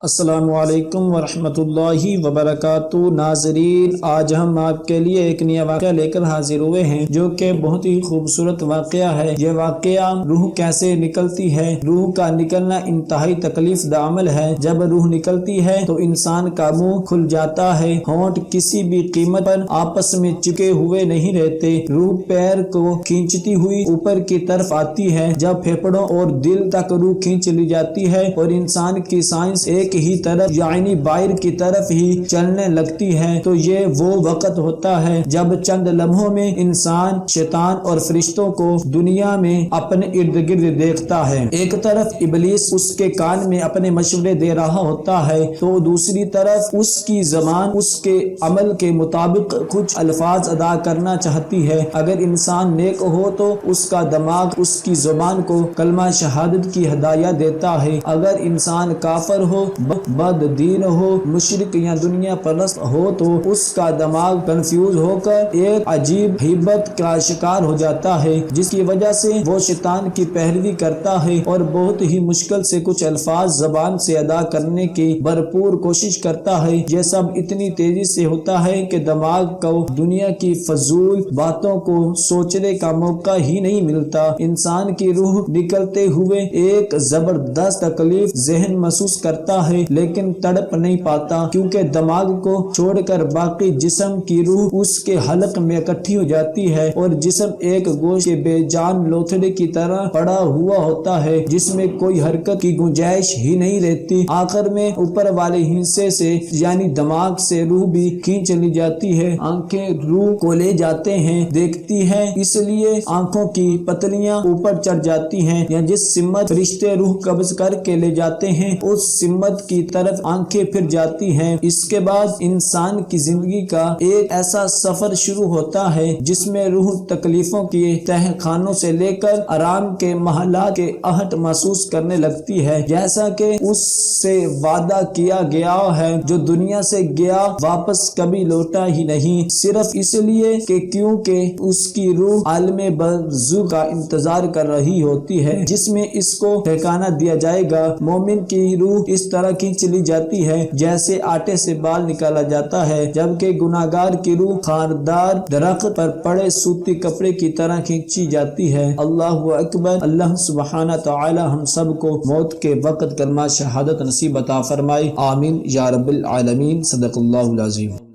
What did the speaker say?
السلام علیکم ورحمۃ اللہ وبرکاتہ۔ ناظرین، آج ہم آپ کے لیے ایک نیا واقعہ لے کر حاضر ہوئے ہیں جو کہ بہت ہی خوبصورت واقعہ ہے۔ یہ واقعہ روح کیسے نکلتی ہے۔ روح کا نکلنا انتہائی تکلیف دہ عمل ہے۔ جب روح نکلتی ہے تو انسان کا منہ کھل جاتا ہے، ہونٹ کسی بھی قیمت پر آپس میں چپکے ہوئے نہیں رہتے۔ روح پیر کو کھینچتی ہوئی اوپر کی طرف آتی ہے۔ جب پھیپھڑوں اور دل تک روح کھینچ لی جاتی ہے اور انسان کی سائنس ایک ہی طرف یعنی باہر کی طرف ہی چلنے لگتی ہے تو یہ وہ وقت ہوتا ہے جب چند لمحوں میں انسان شیطان اور فرشتوں کو دنیا میں اپنے ارد گرد دیکھتا ہے۔ ایک طرف ابلیس اس کے کان میں اپنے مشورے دے رہا ہوتا ہے تو دوسری طرف اس کی زبان اس کے عمل کے مطابق کچھ الفاظ ادا کرنا چاہتی ہے۔ اگر انسان نیک ہو تو اس کا دماغ اس کی زبان کو کلمہ شہادت کی ہدایت دیتا ہے۔ اگر انسان کافر ہو، بد دین ہو، مشرک یا دنیا پرست ہو تو اس کا دماغ کنفیوز ہو کر ایک عجیب ہیبت کا شکار ہو جاتا ہے جس کی وجہ سے وہ شیطان کی پیروی کرتا ہے اور بہت ہی مشکل سے کچھ الفاظ زبان سے ادا کرنے کی بھرپور کوشش کرتا ہے۔ یہ سب اتنی تیزی سے ہوتا ہے کہ دماغ کو دنیا کی فضول باتوں کو سوچنے کا موقع ہی نہیں ملتا۔ انسان کی روح نکلتے ہوئے ایک زبردست تکلیف ذہن محسوس کرتا ہے لیکن تڑپ نہیں پاتا کیونکہ دماغ کو چھوڑ کر باقی جسم کی روح اس کے حلق میں اکٹھی ہو جاتی ہے اور جسم ایک گوشت کے بے جان لوتھڑے کی طرح پڑا ہوا ہوتا ہے جس میں کوئی حرکت کی گنجائش ہی نہیں رہتی۔ آخر میں اوپر والے حصے سے یعنی دماغ سے روح بھی کھینچ لی جاتی ہے۔ آنکھیں روح کو لے جاتے ہیں، دیکھتی ہیں، اس لیے آنکھوں کی پتلیاں اوپر چڑھ جاتی ہیں یا جس سمت فرشتے روح قبض کر کے لے جاتے ہیں اس سمت کی طرف آنکھیں پھر جاتی ہیں۔ اس کے بعد انسان کی زندگی کا ایک ایسا سفر شروع ہوتا ہے جس میں روح تکلیفوں کے تہہ خانوں سے لے کر آرام کے محلات کے احٹ محسوس کرنے لگتی ہے۔ جیسا کہ اس سے وعدہ کیا گیا ہے، جو دنیا سے گیا واپس کبھی لوٹا ہی نہیں، صرف اس لیے کہ کیونکہ اس کی روح عالم برزخ کا انتظار کر رہی ہوتی ہے جس میں اس کو ٹھکانہ دیا جائے گا۔ مومن کی روح اس طرح کھینچ لی جاتی ہے جیسے آٹے سے بال نکالا جاتا ہے، جبکہ گناہگار کی روح خاردار درخت پر پڑے سوتی کپڑے کی طرح کھینچی جاتی ہے۔ اللہ اکبر۔ اللہ سبحانہ تعالی ہم سب کو موت کے وقت کلمہ شہادت نصیب عطا فرمائے، آمین یا رب العالمین۔ صدق اللہ العظیم۔